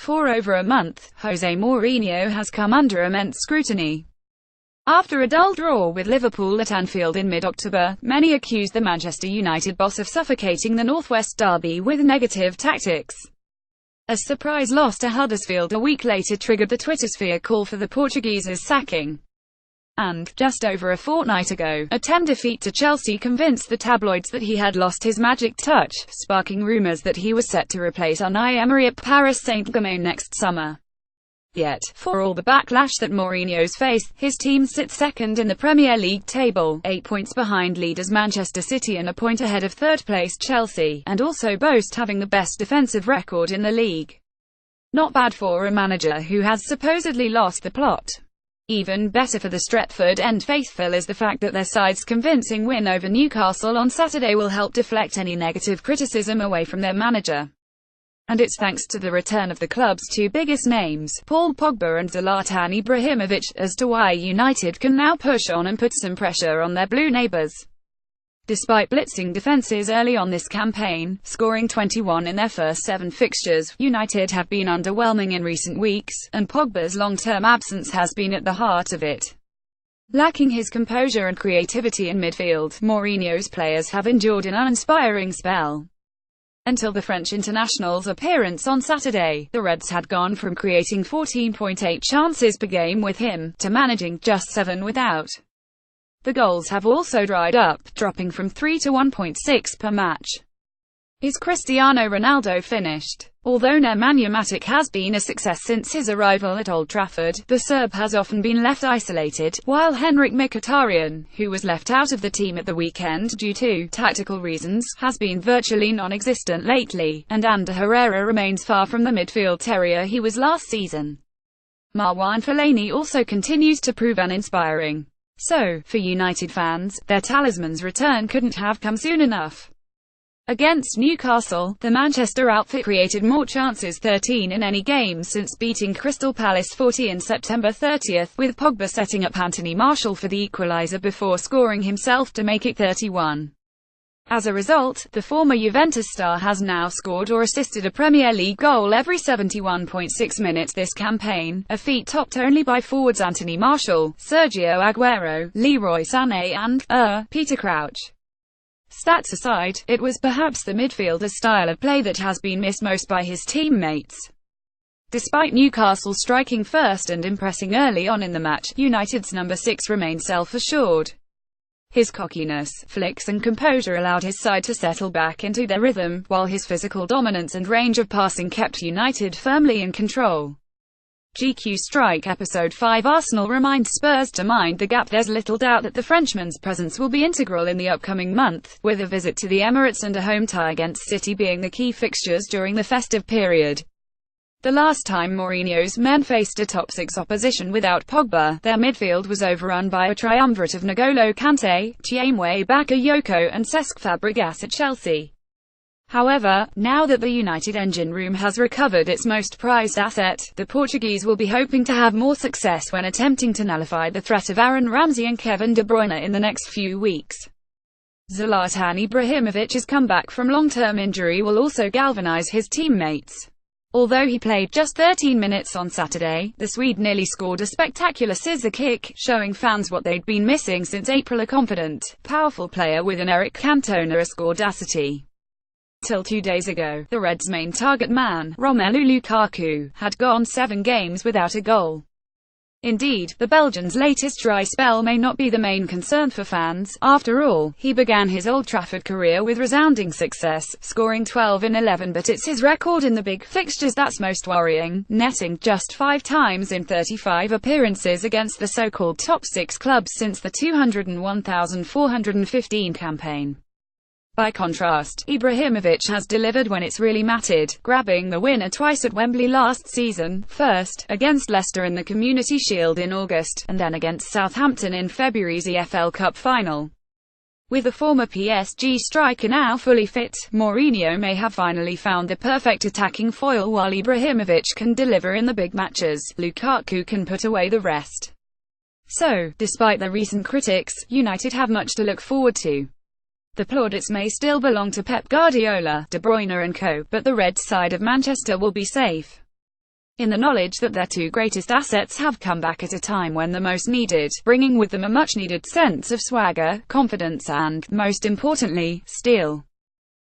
For over a month, Jose Mourinho has come under immense scrutiny. After a dull draw with Liverpool at Anfield in mid-October, many accused the Manchester United boss of suffocating the Northwest derby with negative tactics. A surprise loss to Huddersfield a week later triggered the Twittersphere call for the Portuguese's sacking. And, just over a fortnight ago, a 10 defeat to Chelsea convinced the tabloids that he had lost his magic touch, sparking rumours that he was set to replace Unai Emery at Paris Saint-Germain next summer. Yet, for all the backlash that Mourinho's faced, his team sits second in the Premier League table, 8 points behind leaders Manchester City and a point ahead of third-place Chelsea, and also boast having the best defensive record in the league. Not bad for a manager who has supposedly lost the plot. Even better for the Stretford End faithful is the fact that their side's convincing win over Newcastle on Saturday will help deflect any negative criticism away from their manager. And it's thanks to the return of the club's two biggest names, Paul Pogba and Zlatan Ibrahimović, as to why United can now push on and put some pressure on their blue neighbours. Despite blitzing defences early on this campaign, scoring 21 in their first 7 fixtures, United have been underwhelming in recent weeks, and Pogba's long-term absence has been at the heart of it. Lacking his composure and creativity in midfield, Mourinho's players have endured an uninspiring spell. Until the French international's appearance on Saturday, the Reds had gone from creating 14.8 chances per game with him, to managing just 7 without. The goals have also dried up, dropping from 3 to 1.6 per match. Is Cristiano Ronaldo finished? Although Nemanja Matic has been a success since his arrival at Old Trafford, the Serb has often been left isolated, while Henrik Mkhitaryan, who was left out of the team at the weekend due to tactical reasons, has been virtually non-existent lately, and Ander Herrera remains far from the midfield terrier he was last season. Marwan Fellaini also continues to prove uninspiring. So, for United fans, their talisman's return couldn't have come soon enough. Against Newcastle, the Manchester outfit created more chances, 13 in any game since beating Crystal Palace 40 in September 30, with Pogba setting up Anthony Martial for the equaliser before scoring himself to make it 31. As a result, the former Juventus star has now scored or assisted a Premier League goal every 71.6 minutes this campaign, a feat topped only by forwards Anthony Martial, Sergio Aguero, Leroy Sané and, Peter Crouch. Stats aside, it was perhaps the midfielder's style of play that has been missed most by his teammates. Despite Newcastle striking first and impressing early on in the match, United's number 6 remained self-assured. His cockiness, flicks and composure allowed his side to settle back into their rhythm, while his physical dominance and range of passing kept United firmly in control. GQ Strike Episode 5 Arsenal reminds Spurs to mind the gap. There's little doubt that the Frenchman's presence will be integral in the upcoming month, with a visit to the Emirates and a home tie against City being the key fixtures during the festive period. The last time Mourinho's men faced a top-6 opposition without Pogba, their midfield was overrun by a triumvirate of N'Golo Kante, Chiamwe Bakayoko and Cesc Fabregas at Chelsea. However, now that the United engine room has recovered its most prized asset, the Portuguese will be hoping to have more success when attempting to nullify the threat of Aaron Ramsey and Kevin De Bruyne in the next few weeks. Zlatan Ibrahimovic's comeback from long-term injury will also galvanise his teammates. Although he played just 13 minutes on Saturday, the Swede nearly scored a spectacular scissor kick, showing fans what they'd been missing since April: a confident, powerful player with an Eric Cantona-esque audacity. Till 2 days ago, the Reds' main target man, Romelu Lukaku, had gone 7 games without a goal. Indeed, the Belgian's latest dry spell may not be the main concern for fans. After all, he began his Old Trafford career with resounding success, scoring 12 in 11, but it's his record in the big fixtures that's most worrying, netting just 5 times in 35 appearances against the so-called top 6 clubs since the 201,415 campaign. By contrast, Ibrahimović has delivered when it's really mattered, grabbing the winner twice at Wembley last season, first, against Leicester in the Community Shield in August, and then against Southampton in February's EFL Cup final. With the former PSG striker now fully fit, Mourinho may have finally found the perfect attacking foil. While Ibrahimović can deliver in the big matches, Lukaku can put away the rest. So, despite the recent critics, United have much to look forward to. The plaudits may still belong to Pep Guardiola, De Bruyne and co., but the red side of Manchester will be safe. in the knowledge that their two greatest assets have come back at a time when the most needed, bringing with them a much-needed sense of swagger, confidence and, most importantly, steel.